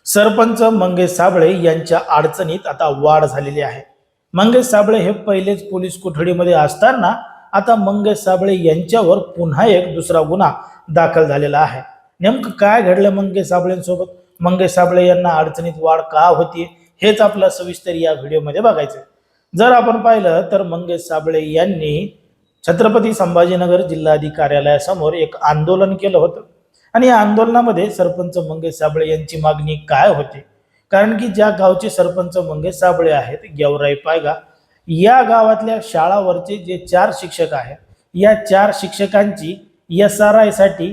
सरपंच मंगेश साबळे यांच्या अडचणीत आता वाढ झालेली आहे। मंगेश साबळे हे पहिलेच पोलीस कोठडीमध्ये असताना आता मंगेश साबळे यांच्यावर पुन्हा एक दुसरा गुन्हा दाखल झालेला आहे। नेमकं काय घडलं मंगेश साबळेंसोबत, मंगेश साबळे यांना अडचणीत वाढ का होती, हेच आपलं सविस्तर या व्हिडिओमध्ये बघायचं। जर आपण पाहिलं तर मंगेश साबळे यांनी छत्रपती संभाजीनगर जिल्हाधिकारी कार्यालयासमोर एक आंदोलन केलं होतं आणि या आंदोलनामध्ये सरपंच मंगेश साबळे यांची मागणी काय होती, कारण की ज्या गावचे सरपंच मंगेश साबळे आहेत, गेवराई पायगा या गावातल्या शाळावरचे जे 4 शिक्षक आहेत, या 4 शिक्षकांची SRI साठी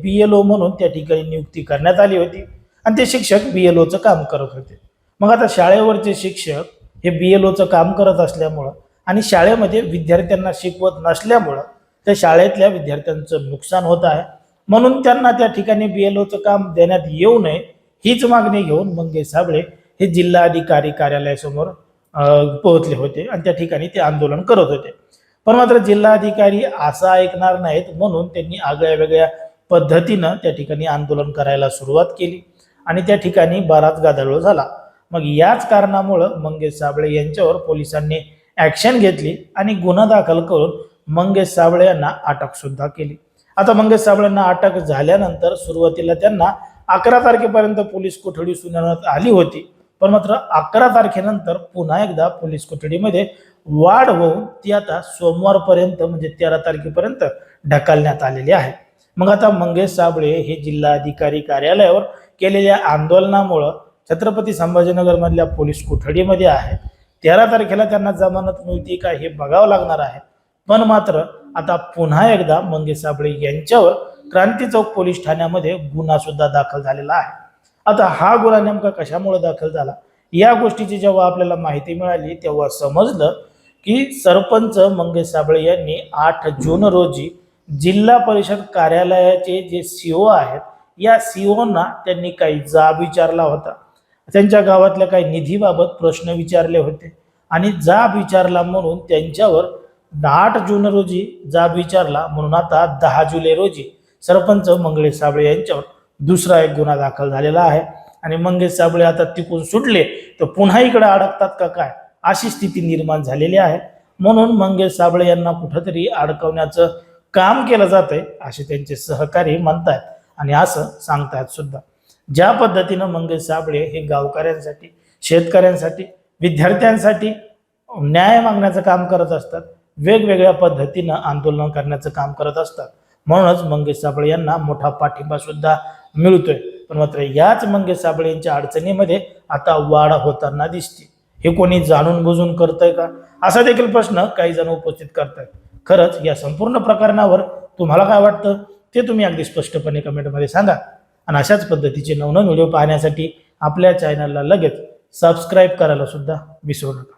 BLO म्हणून त्या ठिकाणी नियुक्ती करण्यात आली होती आणि ते शिक्षक BLOचं काम करत होते। मग आता शाळेवरचे शिक्षक हे BLOचं काम करत असल्यामुळं आणि शाळेमध्ये विद्यार्थ्यांना शिकवत नसल्यामुळं त्या शाळेतल्या विद्यार्थ्यांचं नुकसान होत आहे, म्हणून त्यांना त्या ठिकाणी BLOचं काम देण्यात येऊ नये हीच मागणी घेऊन मंगेश साबळे हे जिल्हाधिकारी कार्यालयासमोर पोहोचले होते आणि त्या ठिकाणी ते आंदोलन करत होते। पण मात्र जिल्हाधिकारी असं ऐकणार नाहीत, म्हणून त्यांनी आगळ्या वेगळ्या पद्धतीनं त्या ठिकाणी आंदोलन करायला सुरुवात केली आणि त्या ठिकाणी बराच गदारोळ झाला। मग याच कारणामुळे मंगेश साबळे यांच्यावर पोलिसांनी ऍक्शन घेतली आणि गुन्हा दाखल करून मंगेश साबळे यांना अटक सुद्धा केली। आता मंगेश साबळेंना अटक झाल्यानंतर सुरुवातीला त्यांना 11 तारखेपर्यंत पोलीस कोठडी सुनावण्यात आली होती, पण मात्र 11 तारखेनंतर पुन्हा एकदा पोलीस कोठडीमध्ये वाढ होऊन ती आता सोमवारपर्यंत म्हणजे 13 तारखेपर्यंत ढकलण्यात आलेली आहे। मग आता मंगेश साबळे हे जिल्हाधिकारी कार्यालयावर केलेल्या आंदोलनामुळे छत्रपती संभाजीनगर मधल्या पोलीस कोठडीमध्ये आहेत। 13 तारखेला त्यांना जमानत मिळते का हे बघावं लागणार आहे, पण मात्र आता पुन्हा एकदा मंगेश साबळे यांच्यावर क्रांती चौक पोलीस ठाण्यामध्ये गुन्हा सुद्धा दाखल झालेला आहे। आता हा गुन्हा नेमका कशामुळे दाखल झाला, या गोष्टीची जेव्हा आपल्याला माहिती मिळाली तेव्हा समजलं की सरपंच मंगेश साबळे यांनी 8 जून रोजी जिल्हा परिषद कार्यालयाचे जे CO आहेत, या COना त्यांनी काही जाब विचारला होता। त्यांच्या गावातल्या काही निधीबाबत प्रश्न विचारले होते आणि जाब विचारला म्हणून त्यांच्यावर 8 जून रोजी जाब विचारला, म्हणून आता 10 जुलै रोजी सरपंच मंगेश साबळे यांच्यावर दुसरा एक गुन्हा दाखल झालेला आहे आणि मंगेश साबळे आता तिकून सुटले तर पुन्हा इकडे अडकतात का काय अशी स्थिती निर्माण झालेली आहे। म्हणून मंगेश साबळे यांना कुठेतरी अडकवण्याचं काम केलं जातंय असे त्यांचे सहकारी म्हणतात आणि असं सांगतात सुद्धा। ज्या पद्धतीनं मंगेश साबळे हे गावकऱ्यांसाठी, शेतकऱ्यांसाठी, विद्यार्थ्यांसाठी न्याय मागण्याचं काम करत असतात, वेगवेगळ्या पद्धतीनं आंदोलन करण्याचं काम करत असतात, म्हणूनच मंगेश साबळे यांना मोठा पाठिंबा सुद्धा मिळतोय। पण मात्र याच मंगेश साबळे यांच्या अडचणीमध्ये आता वाढ होताना दिसते। हे कोणी जाणून बुजून करतंय का, असा देखील प्रश्न काही जण उपस्थित करतायत। खरंच या संपूर्ण प्रकरणावर तुम्हाला काय वाटतं ते तुम्ही अगदी स्पष्टपणे कमेंटमध्ये सांगा आणि अशाच पद्धतीचे नवनवीन व्हिडिओ पाहण्यासाठी आपल्या चॅनलला लगेच सबस्क्राईब करायला सुद्धा विसरू नका।